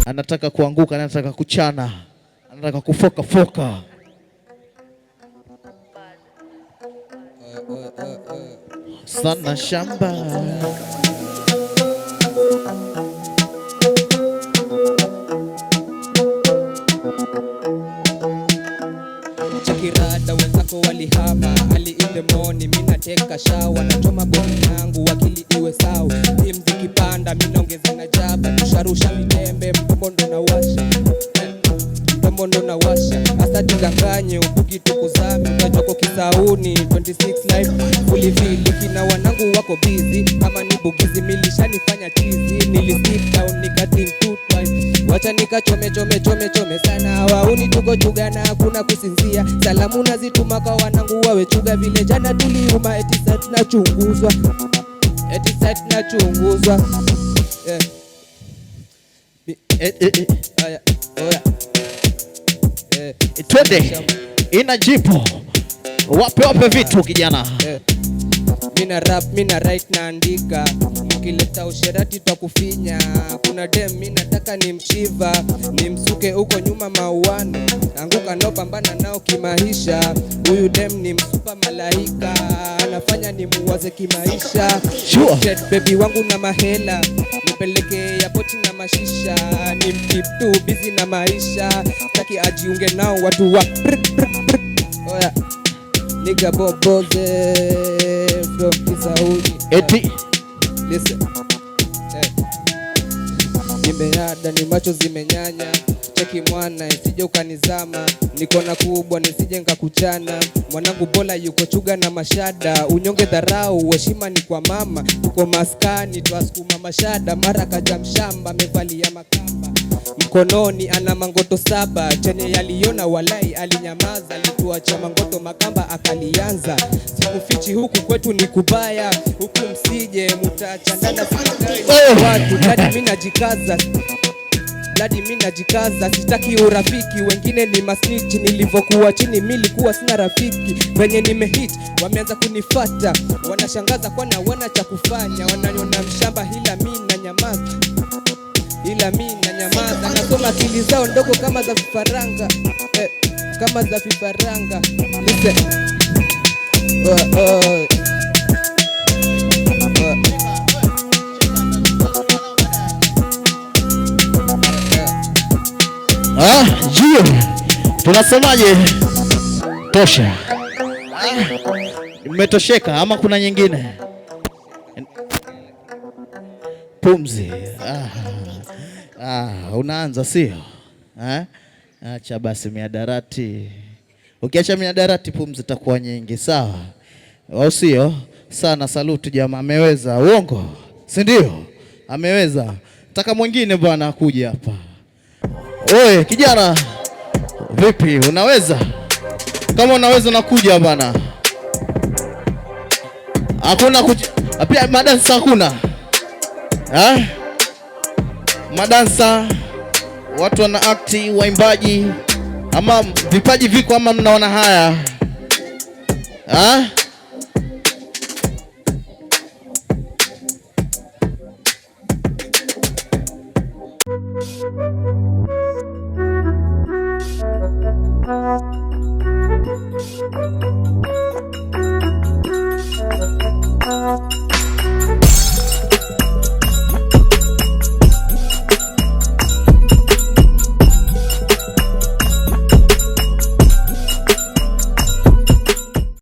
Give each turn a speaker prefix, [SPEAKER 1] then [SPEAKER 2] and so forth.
[SPEAKER 1] Anataka kuanguka, anataka kuchana, anataka kufoka foka. Sana shamba.
[SPEAKER 2] Chakirada wenzako walihama, ali in the morning, mina teka shower, nachoma boni yangu, wakili iwe sawa. Hii mziki panda, mina ongeza na jaba, tusharusha mitembe, mtombo ndo na washa. Mtombo ndo na washa, asa jidanganye, ubugi tukuzami, ukajoko kisauni, 26 life, fully feel, kina wanangu wako busy, kama ni bugizi milishanifanya tizi, nilisit down, nikatim two twice, wacha nikachome sana, wauni tuko chugana, hakuna kusinzia, salamu nazituma kwa wanangu wawe chuga, vile jana tuliuma, eti sasa tunachunguzwa, yeah.
[SPEAKER 1] Twende ina jipo wape vitu kijana.
[SPEAKER 2] Mina rap, mina write na andika, mkileta usherati twakufinya. Kuna dem mina taka ni mchiva, ni msuke uko nyuma mauano, anguka no pambana nao kimaisha. Huyu dem ni msupa malaika, anafanya ni muwaze kimaisha.
[SPEAKER 1] Sure.
[SPEAKER 2] Baby wangu na mahela, nipeleke ya poti na mashisha, ni mtip tu busy na maisha, taki ajiunge nao watu wa oya nigga boboze from Kisauni.
[SPEAKER 1] Eti
[SPEAKER 2] listen, nimeada ni macho zimenyanya, cheki mwana isije ukanizama, niko na kubwa nisije nikakuchana, mwanangu bola yuko chuga na mashada, unyonge dharau heshima ni kwa mama, tuko maskani twasukuma mashada, mara kaja mshamba amevalia makamba, mkononi ana mangoto 7, chenye yaliona walai alinyamaza, alituacha mangoto makamba akalianza, sikufichi huku kwetu ni kubaya, huku msije mutachandana watu, Ladi mimi najikaza, sitaki urafiki, wengine ni masnitch, nilivyokuwa chini nilikuwa sina rafiki, venye nimehit wameanza kunifata, wanashangaza kwa na wana cha kufanya, wananiona mshamba ila mimi na nyamaza, nasoma akili zao ndogo kama za vifaranga, listen.
[SPEAKER 1] Jio tunasemaje? Tosha. Umetosheka ama kuna nyingine? Pumzi. Unaanza sio? Acha basi miadarati. Ukiacha miadarati pumzi itakuwa nyingi, sawa? Au sio? Sana saluti jamaa, ameweza. Uongo? Si ndio? Ameweza. Nataka mwingine bwana akuje hapa. Oe kijana, vipi unaweza? Kama unaweza nakuja bana. Hakuna pia madansa hakuna. Madansa watu wana akti, waimbaji ama vipaji viko ama mnaona haya?